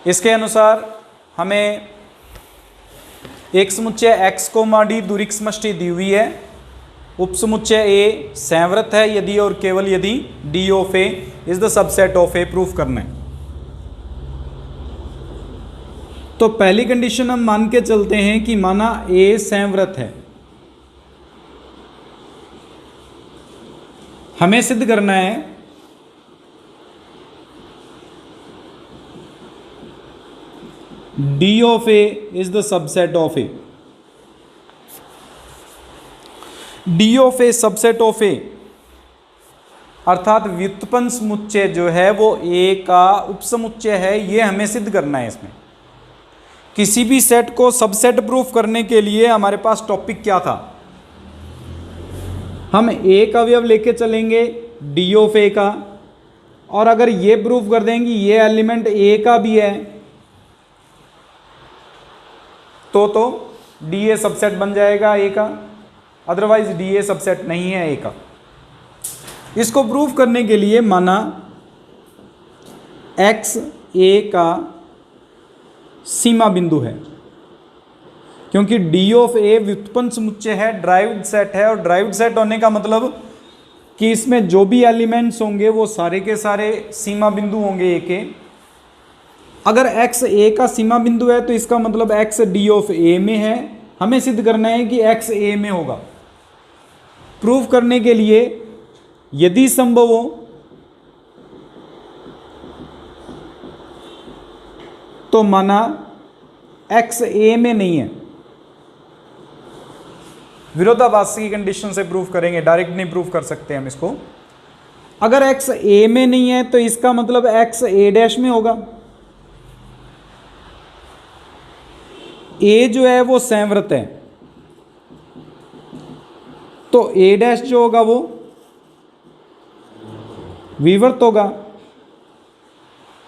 इसके अनुसार हमें एक समुच्चय x कोमा डी दूरी की समष्टि दी हुई है। उपसमुच्चय ए संवृत है यदि और केवल यदि D of A is the subset of A proof करना है। तो पहली कंडीशन हम मान के चलते हैं कि माना ए संवृत है। हमें सिद्ध करना है D of A is the subset of A. D of A subset of A अर्थात व्युत्पन्न समुच्चय जो है वो ए का उपसमुच्चय है, ये हमें सिद्ध करना है। इसमें किसी भी सेट को सबसेट प्रूफ करने के लिए हमारे पास टॉपिक क्या था, हम एक अवयव लेके चलेंगे डी ऑफ ए का, और अगर ये प्रूफ कर देंगे ये एलिमेंट ए का भी है तो डी ए सबसेट बन जाएगा ए का, अदरवाइज डी ए सबसेट नहीं है ए का। इसको प्रूफ करने के लिए माना एक्स ए का सीमा बिंदु है, क्योंकि डी ऑफ ए व्युत्पन्न समुच्चय है, ड्राइव्ड सेट है, और ड्राइव्ड सेट होने का मतलब कि इसमें जो भी एलिमेंट्स होंगे वो सारे के सारे सीमा बिंदु होंगे ए के। अगर एक्स ए का सीमा बिंदु है तो इसका मतलब एक्स डी ऑफ ए में है। हमें सिद्ध करना है कि एक्स ए में होगा। प्रूफ करने के लिए यदि संभव हो तो माना एक्स ए में नहीं है, विरोधाभास की कंडीशन से प्रूफ करेंगे, डायरेक्ट नहीं प्रूफ कर सकते हम इसको। अगर एक्स ए में नहीं है तो इसका मतलब एक्स ए डैश में होगा। ए जो है वो संवृत है, तो ए डैश जो होगा वो विवर्त होगा।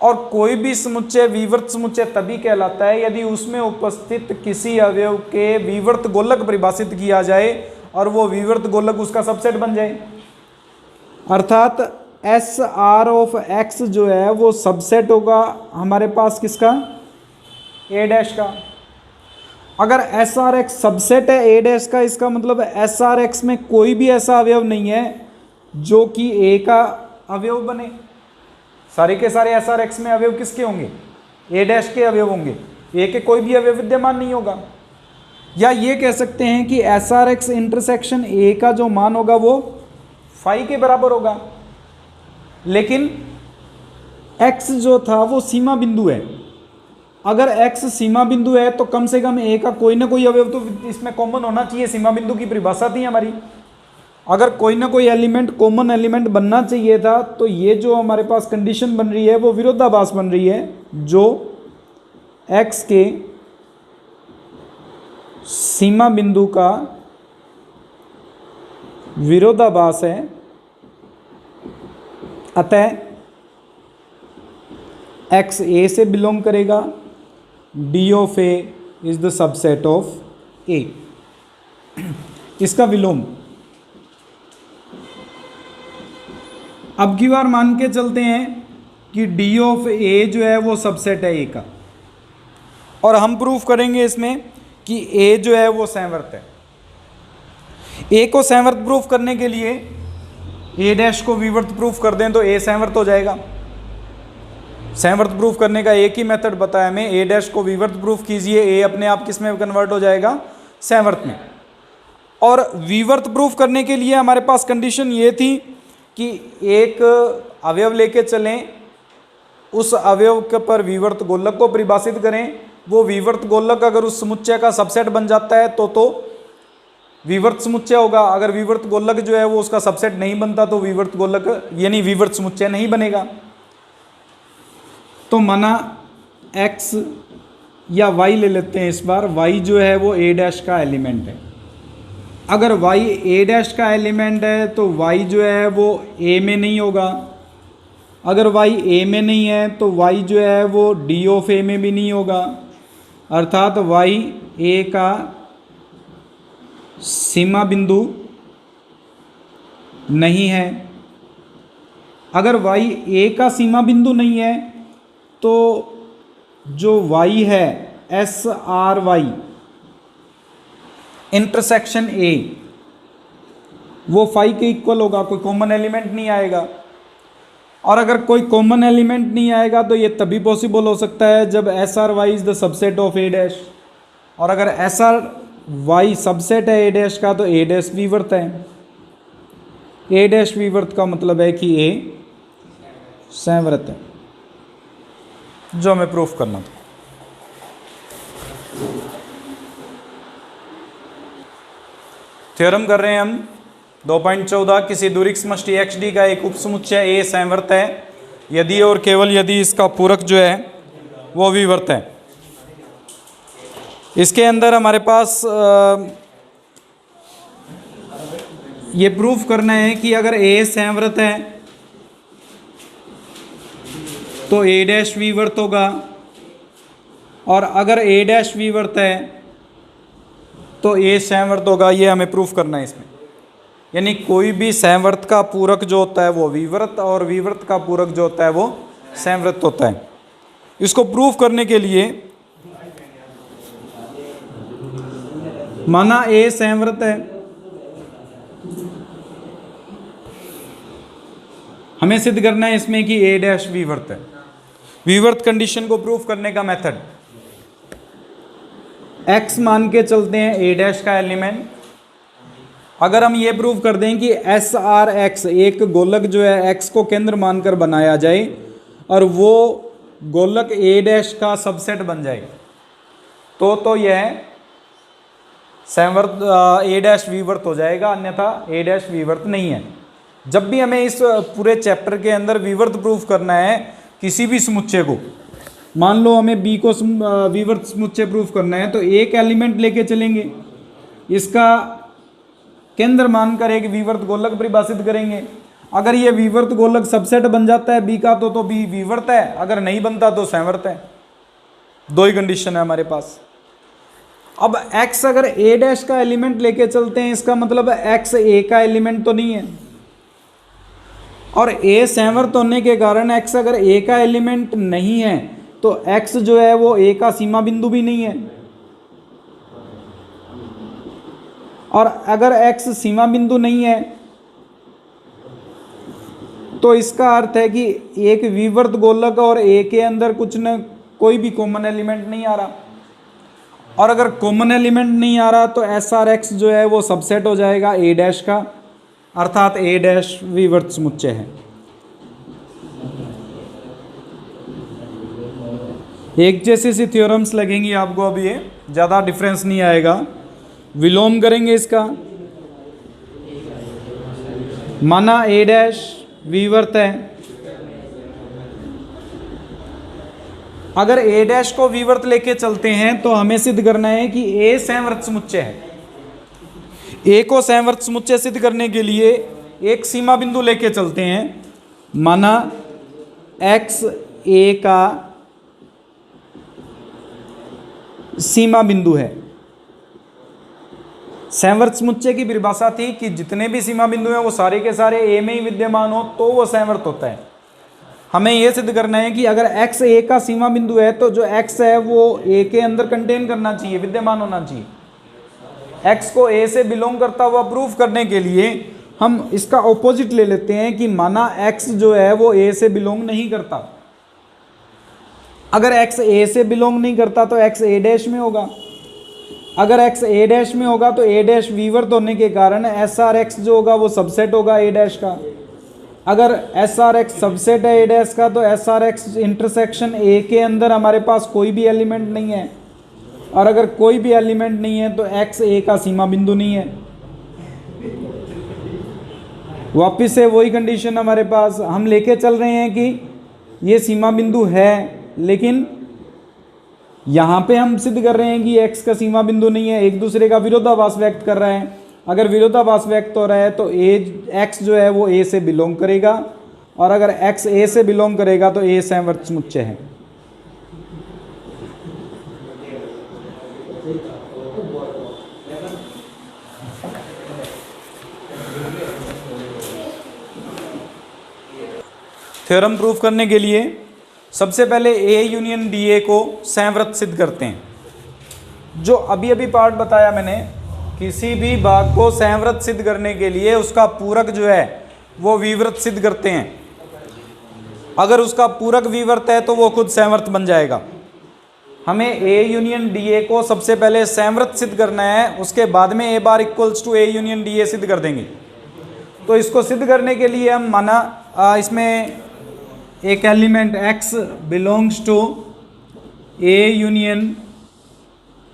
और कोई भी समुच्चय विवर्त समुच्चय तभी कहलाता है यदि उसमें उपस्थित किसी अवयव के विवर्त गोलक परिभाषित किया जाए और वो विवर्त गोलक उसका सबसेट बन जाए। अर्थात एस आर ऑफ एक्स जो है वो सबसेट होगा हमारे पास किसका, ए डैश का। अगर एस आर एक्स सबसेट है ए डैश का, इसका मतलब एस आर एक्स में कोई भी ऐसा अवयव नहीं है जो कि ए का अवयव बने। सारे के सारे एस आर एक्स में अवयव किसके होंगे, ए डैश के अवयव होंगे, ए के कोई भी अवयव विद्यमान नहीं होगा। या ये कह सकते हैं कि S R x intersection A का जो मान होगा वो फाई के बराबर होगा। लेकिन एक्स जो था वो सीमा बिंदु है। अगर एक्स सीमा बिंदु है तो कम से कम ए का कोई ना कोई अवयव तो इसमें कॉमन होना चाहिए। सीमा बिंदु की परिभाषा थी हमारी, अगर कोई ना कोई एलिमेंट कॉमन एलिमेंट बनना चाहिए था। तो ये जो हमारे पास कंडीशन बन रही है वो विरोधाभास बन रही है, जो x के सीमा बिंदु का विरोधाभास है। अतः x a से बिलोंग करेगा, d of a is the subset of a। इसका विलोम अब की बार मान के चलते हैं कि डी ऑफ ए जो है वो सबसेट है ए का, और हम प्रूफ करेंगे इसमें कि ए जो है वो संवृत है। ए को संवृत प्रूफ करने के लिए ए डैश को विवर्त प्रूफ कर दें तो ए संवृत हो जाएगा। संवृत प्रूफ करने का एक ही मेथड बताया हमें, ए डैश को विवर्त प्रूफ कीजिए, ए अपने आप किस में कन्वर्ट हो जाएगा, संवृत में। और विवर्त प्रूफ करने के लिए हमारे पास कंडीशन ये थी कि एक अवयव लेके चलें, उस अवयव के पर विवर्त गोलक को परिभाषित करें, वो विवर्त गोलक अगर उस समुच्चय का सबसेट बन जाता है तो विवर्त समुच्चय होगा। अगर विवर्त गोलक जो है वो उसका सबसेट नहीं बनता तो विवर्त गोलक यानी विवर्त समुच्चय नहीं बनेगा। तो माना x या y ले लेते हैं इस बार, y जो है वो a डैश का एलिमेंट है। अगर y a डैश का एलिमेंट है तो y जो है वो a में नहीं होगा। अगर y a में नहीं है तो y जो है वो d ऑफ a में भी नहीं होगा। अर्थात y a का सीमा बिंदु नहीं है। अगर y a का सीमा बिंदु नहीं है तो जो y है S R Y intersection A, वो फाई के इक्वल होगा, कोई कॉमन एलिमेंट नहीं आएगा। और अगर कोई कॉमन एलिमेंट नहीं आएगा तो ये तभी पॉसिबल हो सकता है जब S R Y is the subset of A dash. और अगर एस आर वाई सबसेट है ए डैश का तो ए डैश विवर्त है। ए डैश विवर्त का मतलब है कि ए संवर्त है, जो हमें प्रूफ करना था। थ्योरम कर रहे हैं हम 2.14, किसी दूरिक समष्टि एक्स डी का एक उपसमुच्चय ए संवर्त है यदि और केवल यदि इसका पूरक जो है वो विवर्त है। इसके अंदर हमारे पास ये प्रूफ करना है कि अगर ए संवर्त है तो ए डैश विवर्त होगा, और अगर ए डैश विवर्त है तो ए संवर्त होगा। ये हमें प्रूफ करना है इसमें। यानी कोई भी संवर्त का पूरक जो होता है वो विवर्त, और विवर्त का पूरक जो होता है वो संवर्त होता है। इसको प्रूफ करने के लिए माना ए संवर्त है, हमें सिद्ध करना है इसमें कि ए डैश विवर्त है। विवर्त कंडीशन को प्रूफ करने का मेथड, x मान के चलते हैं ए डैश का एलिमेंट। अगर हम ये प्रूव कर दें कि एस आर एक्स एक गोलक जो है x को केंद्र मानकर बनाया जाए और वो गोलक ए डैश का सबसेट बन जाए तो यह संवर्त ए डैश विवर्त हो जाएगा, अन्यथा ए डैश विवर्त नहीं है। जब भी हमें इस पूरे चैप्टर के अंदर विवर्त प्रूफ करना है किसी भी समुच्चय को, मान लो हमें बी को विवर्त समुच्चय प्रूफ करना है तो एक एलिमेंट लेके चलेंगे, इसका केंद्र मानकर एक विवर्त गोलक परिभाषित करेंगे। अगर ये विवर्त गोलक सबसेट बन जाता है बी का तो बी विवर्त है, अगर नहीं बनता तो संवर्त है। दो ही कंडीशन है हमारे पास। अब x अगर ए डैश का एलिमेंट लेके चलते हैं, इसका मतलब x ए का एलिमेंट तो नहीं है, और ए संवर्त होने के कारण x अगर ए का एलिमेंट नहीं है तो x जो है वो ए का सीमा बिंदु भी नहीं है। और अगर x सीमा बिंदु नहीं है तो इसका अर्थ है कि एक विवर्त गोलक और ए के अंदर कुछ न कोई भी कॉमन एलिमेंट नहीं आ रहा, और अगर कॉमन एलिमेंट नहीं आ रहा तो एस आर एक्स जो है वो सबसेट हो जाएगा ए डैश का, अर्थात ए डैश विवर्त समुच्चय है। एक जैसी सी थ्योरम्स लगेंगी आपको, अब ये ज़्यादा डिफरेंस नहीं आएगा। विलोम करेंगे इसका, माना ए डैश विवर्त है, अगर ए डैश को विवर्त लेके चलते हैं तो हमें सिद्ध करना है कि ए संवर्त समुच्चय है। ए को संवर्त समुच्चय सिद्ध करने के लिए एक सीमा बिंदु लेके चलते हैं, माना एक्स ए का सीमा बिंदु है। संवर्त समुच्चय की परिभाषा थी कि जितने भी सीमा बिंदु हैं वो सारे के सारे ए में ही विद्यमान हो तो वो संवर्त होता है। हमें यह सिद्ध करना है कि अगर x ए का सीमा बिंदु है तो जो x है वो a के अंदर कंटेन करना चाहिए, विद्यमान होना चाहिए। x को a से बिलोंग करता हुआ प्रूफ करने के लिए हम इसका ऑपोजिट ले लेते हैं कि माना x जो है वो a से बिलोंग नहीं करता। अगर x a से बिलोंग नहीं करता तो x a डैश में होगा। अगर x a डैश में होगा तो a डैश विवर्त होने के कारण एस आर एक्स जो होगा वो सबसेट होगा a डैश का। अगर एस आर एक्स सबसेट है ए डैश का तो S R x intersection A के अंदर हमारे पास कोई भी एलिमेंट नहीं है, और अगर कोई भी एलिमेंट नहीं है तो एक्स ए का सीमा बिंदु नहीं है। वापिस से वही कंडीशन हमारे पास, हम लेके चल रहे हैं कि ये सीमा बिंदु है, लेकिन यहाँ पे हम सिद्ध कर रहे हैं कि एक्स का सीमा बिंदु नहीं है, एक दूसरे का विरोधाभास व्यक्त कर रहे हैं। अगर विरोधाभास व्यक्त हो रहा है तो ए एक्स जो है वो ए से बिलोंग करेगा, और अगर एक्स ए से बिलोंग करेगा तो ए संवर्त समुच्चय है। थ्योरम प्रूफ करने के लिए सबसे पहले ए यूनियन डी ए को संवृत सिद्ध करते हैं। जो अभी अभी पार्ट बताया मैंने, किसी भी भाग को संवृत सिद्ध करने के लिए उसका पूरक जो है वो विवृत सिद्ध करते हैं। अगर उसका पूरक विवृत है तो वो खुद संवृत बन जाएगा। हमें ए यूनियन डी ए को सबसे पहले संवृत सिद्ध करना है, उसके बाद में A bar equals to A union D A सिद्ध कर देंगे। तो इसको सिद्ध करने के लिए हम माना इसमें एक element x belongs to A union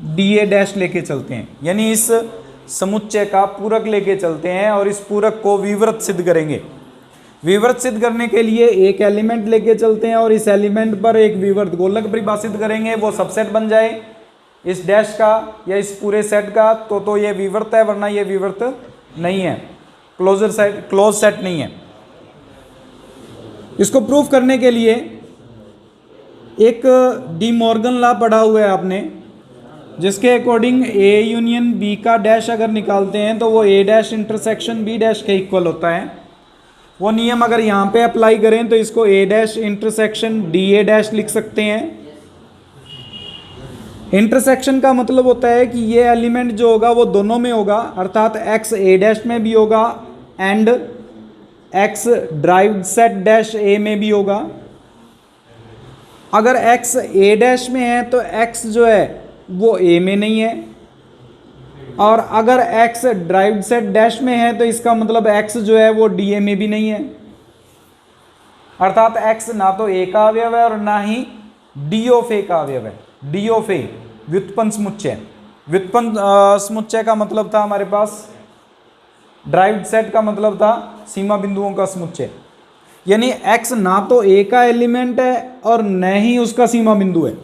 D A dash लेके चलते हैं, यानी इस समुच्चय का पूरक लेके चलते हैं और इस पूरक को विवृत सिद्ध करेंगे। विवृत सिद्ध करने के लिए एक एलिमेंट लेके चलते हैं और इस एलिमेंट पर एक विवृत गोलक परिभाषित करेंगे, वो सबसेट बन जाए इस डैश का या इस पूरे सेट का, तो ये विवृत है, वरना ये विवृत नहीं है, क्लोज सेट नहीं है। इसको प्रूफ करने के लिए एक डी मॉर्गन लॉ पढ़ा हुआ है आपने, जिसके अकॉर्डिंग ए यूनियन बी का डैश अगर निकालते हैं तो वो ए डैश इंटरसेक्शन बी डैश के इक्वल होता है। वो नियम अगर यहाँ पे अप्लाई करें तो इसको A dash intersection D A dash लिख सकते हैं। इंटरसेक्शन का मतलब होता है कि ये एलिमेंट जो होगा वो दोनों में होगा, अर्थात एक्स ए डैश में भी होगा and X derived set dash A में भी होगा। अगर एक्स ए डैश में है तो एक्स जो है वो ए में नहीं है, और अगर x ड्राइव्ड सेट डैश में है तो इसका मतलब x जो है वो डी ए में भी नहीं है, अर्थात x ना तो a का अवयव है और ना ही डी ऑफ ए का अवयव है। डी ऑफ ए व्युत्पन्न समुच्चय, व्युत्पन्न समुच्चय का मतलब था हमारे पास, ड्राइव्ड सेट का मतलब था सीमा बिंदुओं का समुच्चय, यानी x ना तो a का एलिमेंट है और न ही उसका सीमा बिंदु है।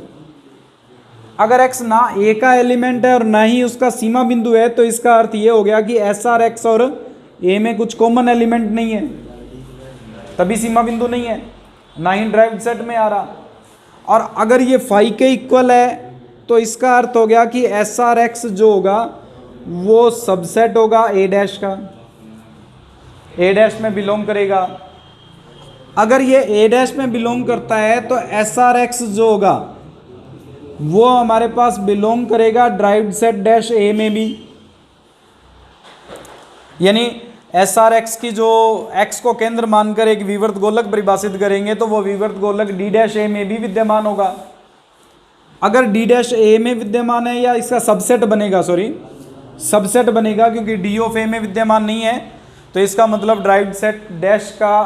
अगर x ना a का एलिमेंट है और ना ही उसका सीमा बिंदु है तो इसका अर्थ ये हो गया कि एस आर एक्स और a में कुछ कॉमन एलिमेंट नहीं है, तभी सीमा बिंदु नहीं है, ना ही ड्राइव्ड सेट में आ रहा। और अगर ये फाई के इक्वल है तो इसका अर्थ हो गया कि एस आर एक्स जो होगा वो सबसेट होगा ए डैश का, ए डैश में बिलोंग करेगा। अगर ये ए डैश में बिलोंग करता है तो एस आर एक्स जो होगा वो हमारे पास बिलोंग करेगा ड्राइव्ड सेट डैश ए में भी, यानी एस आर एक्स की जो एक्स को केंद्र मानकर एक विवृत गोलक परिभाषित करेंगे तो वो विवृत गोलक डी डैश ए में भी विद्यमान होगा। अगर डी डैश ए में विद्यमान है या इसका सबसेट बनेगा, सबसेट बनेगा क्योंकि डी ऑफ ए में विद्यमान नहीं है, तो इसका मतलब ड्राइव्ड सेट डैश का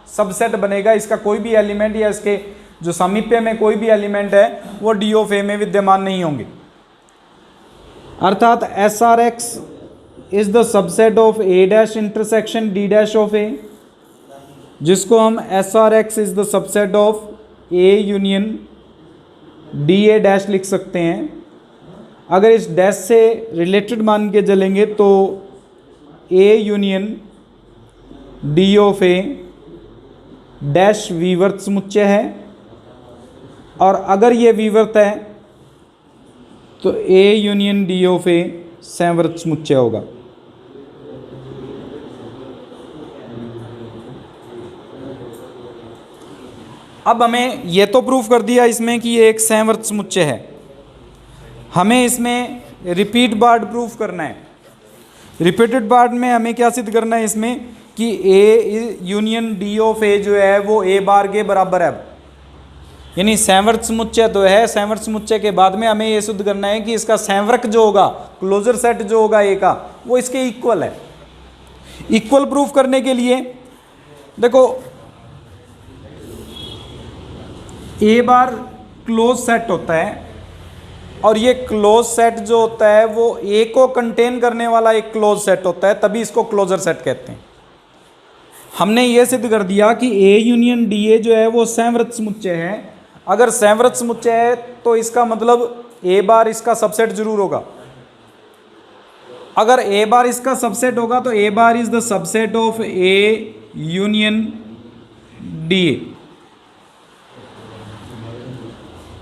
सबसेट बनेगा। इसका कोई भी एलिमेंट या इसके जो सामीप्य में कोई भी एलिमेंट है वो डी ऑफ ए में विद्यमान नहीं होंगे, अर्थात S R X is the subset of A dash intersection D dash of A, जिसको हम S R X is the subset of A union D A dash लिख सकते हैं। अगर इस डैश से रिलेटेड मान के चलेंगे तो A union D of A dash विवृत समुच्चय है, और अगर ये विवृत है तो A union D of A संवृत समुच्चय होगा। अब हमें ये तो प्रूफ कर दिया इसमें कि ये एक संवृत समुच्चय है, हमें इसमें रिपीट पार्ट प्रूफ करना है। रिपीटेड पार्ट में हमें क्या सिद्ध करना है इसमें कि ए यूनियन डी ऑफ ए जो है वो ए बार के बराबर है, यानी संवृत समुच्चय तो है। संवृत समुच्चय के बाद में हमें ये सिद्ध करना है कि इसका संवृक जो होगा, क्लोजर सेट जो होगा ए का, वो इसके इक्वल है। इक्वल प्रूफ करने के लिए देखो ए बार क्लोज सेट होता है और ये क्लोज सेट जो होता है वो ए को कंटेन करने वाला एक क्लोज सेट होता है, तभी इसको क्लोजर सेट कहते हैं। हमने ये सिद्ध कर दिया कि ए यूनियन डी ए जो है वो संवृत समुच्चय है। अगर संवृत समुच्चय है तो इसका मतलब ए बार इसका सबसेट जरूर होगा। अगर ए बार इसका सबसेट होगा तो A bar is the subset of A union D A.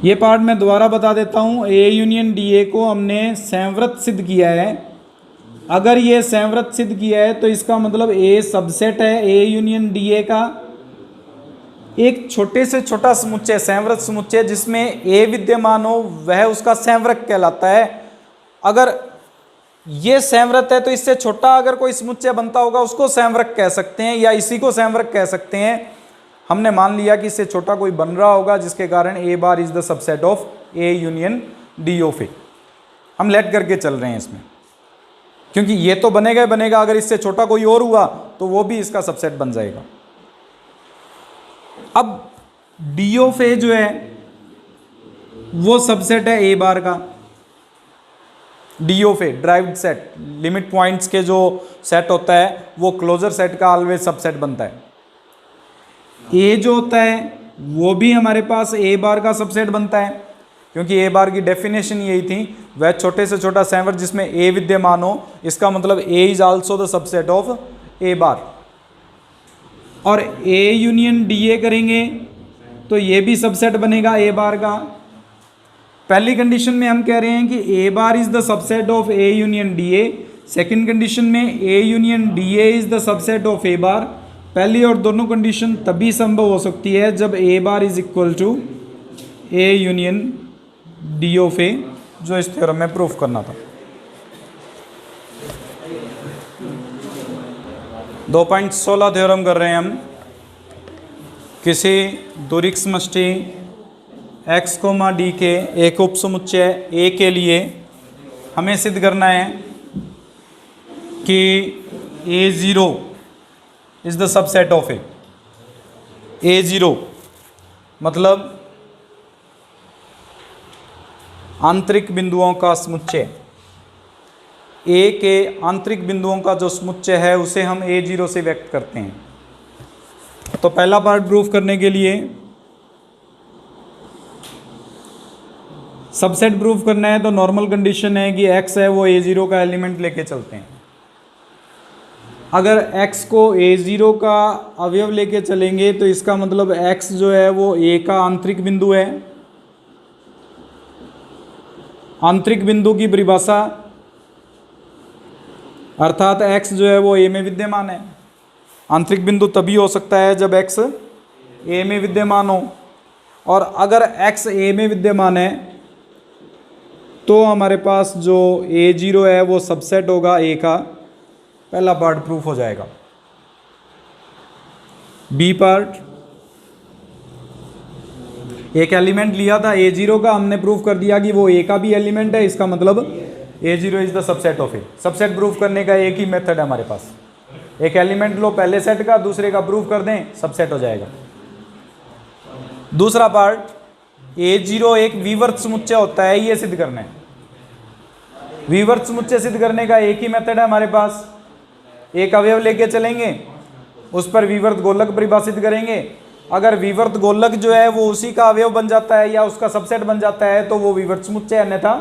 ये पार्ट मैं दोबारा बता देता हूँ। ए यूनियन डी ए को हमने संवृत सिद्ध किया है। अगर ये संवृत सिद्ध किया है तो इसका मतलब ए सबसेट है ए यूनियन डी ए का, एक छोटे से छोटा समुच्चय संवृत समुच्चय जिसमें ए विद्यमान हो वह उसका संवृत कहलाता है। अगर ये संवृत है तो इससे छोटा अगर कोई समुच्चय बनता होगा उसको संवृत कह सकते हैं या इसी को संवृत कह सकते हैं। हमने मान लिया कि इससे छोटा कोई बन रहा होगा जिसके कारण A bar is the subset of A union D of A. हम लेट करके चल रहे हैं इसमें, क्योंकि ये तो बनेगा ही बनेगा, अगर इससे छोटा कोई और हुआ तो वो भी इसका सबसेट बन जाएगा। अब डी ऑफ ए जो है वो सबसेट है ए बार का। D of A derived set, limit points के जो सेट होता है वो क्लोजर सेट का ऑलवेज सबसेट बनता है। ए जो होता है वो भी हमारे पास ए बार का सबसेट बनता है, क्योंकि ए बार की डेफिनेशन यही थी, वह छोटे से छोटा संवृत जिसमें ए विद्यमान हो, इसका मतलब A is also the subset of A bar. और ए यूनियन डी ए करेंगे तो ये भी सबसेट बनेगा ए बार का। पहली कंडीशन में हम कह रहे हैं कि A bar is the subset of A union D A. Second condition में A union D A is the subset of A bar. पहली और दोनों कंडीशन तभी संभव हो सकती है जब A bar is equal to A union D of A, जो इस थ्योरम में प्रूफ करना था। 2.16 थ्योरम कर रहे हैं हम। किसी दूरिक समष्टि x, d के एक उपसमुच्चय a के लिए हमें सिद्ध करना है कि a0 is the subset of A. a0 मतलब आंतरिक बिंदुओं का समुच्चय, a के आंतरिक बिंदुओं का जो समुच्चय है उसे हम a0 से व्यक्त करते हैं। तो पहला पार्ट प्रूफ करने के लिए सबसेट प्रूफ करना है तो नॉर्मल कंडीशन है कि x है वो a0 का एलिमेंट लेके चलते हैं। अगर x को a0 का अवयव लेके चलेंगे तो इसका मतलब x जो है वो a का आंतरिक बिंदु है। आंतरिक बिंदु की परिभाषा अर्थात x जो है वो a में विद्यमान है। आंतरिक बिंदु तभी हो सकता है जब x a में विद्यमान हो, और अगर x a में विद्यमान है तो हमारे पास जो a0 है वो सबसेट होगा a का। पहला पार्ट प्रूफ हो जाएगा। बी पार्ट, एक एलिमेंट लिया था a0 का, हमने प्रूफ कर दिया कि वो a का भी एलिमेंट है, इसका मतलब a0 is the subset of a। Subset proof करने का एक ही मेथड है हमारे पास, एक एलिमेंट लो पहले सेट का, दूसरे का प्रूफ कर दें, सबसेट हो जाएगा। दूसरा पार्ट, a0 एक विवर्त समुच्चय होता है, ये सिद्ध करना है। विवर्त समुच्चय सिद्ध करने का एक ही मेथड है हमारे पास, एक अवयव लेके चलेंगे, उस पर विवर्त गोलक परिभाषित करेंगे। अगर विवर्त गोलक जो है वो उसी का अवयव बन जाता है या उसका सबसेट बन जाता है तो वो विवर्त समुच्चय, अन्यथा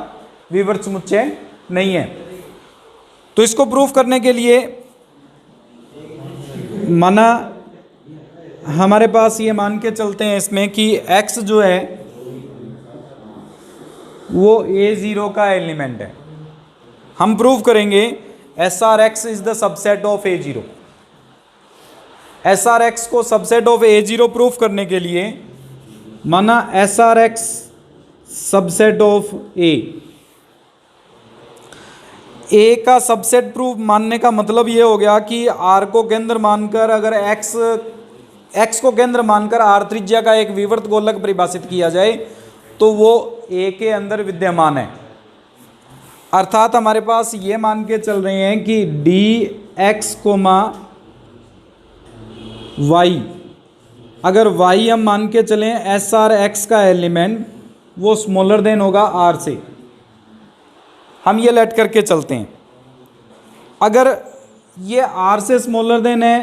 विवर्त समुच्चय नहीं है। तो इसको प्रूफ करने के लिए माना हमारे पास ये मान के चलते हैं इसमें कि x जो है वो a0 का एलिमेंट है। हम प्रूफ करेंगे SRX is the subset of a0। SRX को सबसेट ऑफ a0 प्रूफ करने के लिए माना SRX सबसेट ऑफ a का सबसेट प्रूफ मानने का मतलब ये हो गया कि R को केंद्र मानकर अगर x को केंद्र मानकर R त्रिज्या का एक विवर्त गोलक परिभाषित किया जाए तो वो a के अंदर विद्यमान है। अर्थात हमारे पास ये मान के चल रहे हैं कि dx, y, अगर y हम मान के चलें SRX का एलिमेंट वो स्मॉलर देन होगा R से। हम ये लेट करके चलते हैं, अगर ये R से स्मॉलर देन है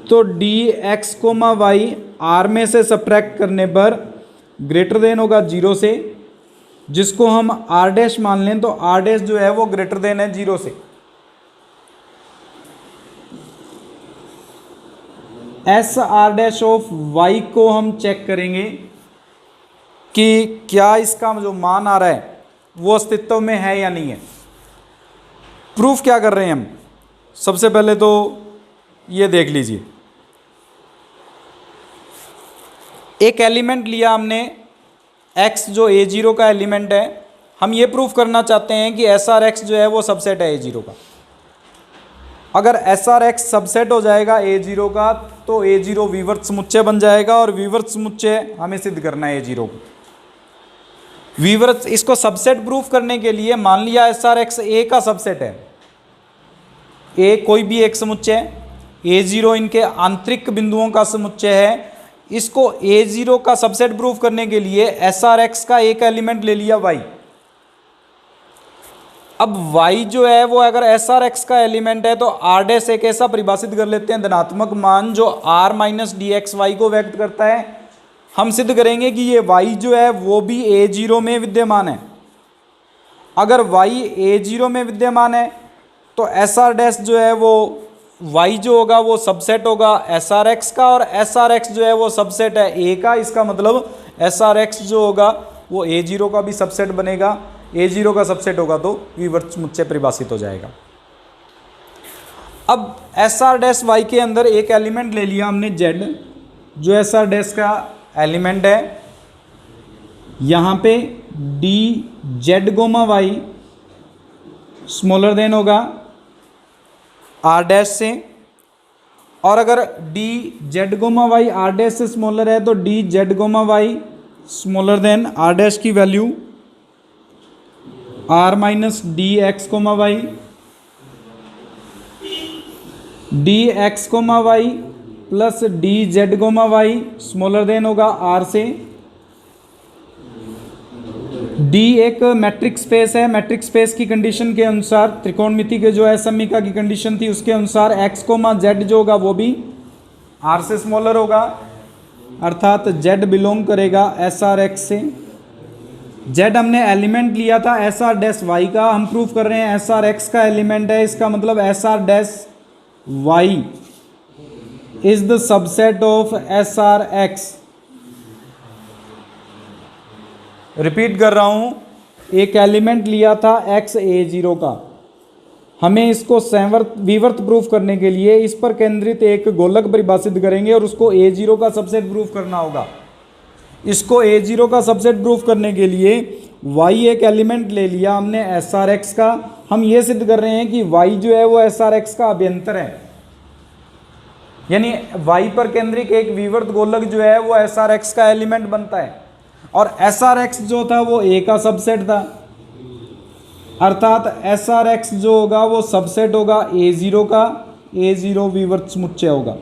तो dx, y R में से सब्ट्रैक्ट करने पर ग्रेटर देन होगा 0 से, जिसको हम R डैश मान लें तो R डैश जो है वो ग्रेटर देन है 0 से। SR डैश ऑफ y को हम चेक करेंगे कि क्या इसका जो मान आ रहा है वो अस्तित्व में है या नहीं है। प्रूफ क्या कर रहे हैं हम, सबसे पहले तो ये देख लीजिए एक एलिमेंट लिया हमने x जो A0 का एलिमेंट है, हम ये प्रूफ करना चाहते हैं कि SRX जो है वो सबसेट है A0 का। अगर SRX सबसेट हो जाएगा A0 का तो A0 विवर्त समुच्चय बन जाएगा, और विवर्त समुच्चय हमें सिद्ध करना है A0 को। विवर्त, इसको सबसेट प्रूफ करने के लिए मान लिया SRX A का सबसेट है, A कोई भी एक समुच्चय, A0 इनके आंतरिक बिंदुओं का समुच्चय है। इसको A0 का सबसेट प्रूफ करने के लिए SRX का एक एलिमेंट ले लिया Y। अब y जो है वो अगर SRX का एलिमेंट है तो r डैश एक ऐसा परिभाषित कर लेते हैं धनात्मक मान जो r minus D X Y को व्यक्त करता है। हम सिद्ध करेंगे कि ये y जो है वो भी A0 में विद्यमान है। अगर y A0 में विद्यमान है तो SR डैश जो है वो y जो होगा वो सबसेट होगा SRX का, और SRX जो है वो सबसेट है A का। इसका मतलब SRX जो होगा वो A0 का भी सबसेट बनेगा। A0 का सबसेट होगा तो विवर्त समुच्चय परिभाषित हो जाएगा। अब SR डैश y के अंदर एक एलिमेंट ले लिया हमने Z, जो SR डैश का एलिमेंट है। यहाँ पे D Z comma Y smaller than होगा आर डैश से, और अगर D Z comma Y R dash से स्मॉलर है तो D Z comma Y smaller than R dash की value R minus D X comma Y, D X comma Y plus D Z comma Y smaller than होगा R से। D एक metric space है, metric space की condition के अनुसार, त्रिकोणमिति के जो है समीका की कंडीशन थी उसके अनुसार एक्स कोमा जेड जो होगा वो भी आर से स्मॉलर होगा, अर्थात जेड बिलोंग करेगा एस आर एक्स से। जेड हमने एलिमेंट लिया था एस आर डैश वाई का, हम प्रूफ कर रहे हैं एस आर एक्स का एलिमेंट है, इसका मतलब S R dash Y is the subset of S R X. Repeat कर रहा हूं, एक एलिमेंट लिया था एक्स ए जीरो का, हमें इसको विवर्त प्रूफ करने के लिए इस पर केंद्रित एक गोलक परिभाषित करेंगे और उसको ए जीरो का सबसेट प्रूफ करना होगा। इसको ए जीरो का सबसेट प्रूफ करने के लिए वाई एक एलिमेंट ले लिया हमने एस आर एक्स का, हम ये सिद्ध कर रहे हैं कि वाई जो है वो एस आर एक्स का अभ्यंतर है, यानी वाई पर केंद्रित एक विवर्त गोलक जो है वो एस आर एक्स का एलिमेंट बनता है, और एस आर एक्स जो था वो ए का सबसेट था, अर्थात एस आर एक्स जो होगा वो सबसेट होगा ए जीरो का, ए जीरो विवर्त समुच्चय होगा।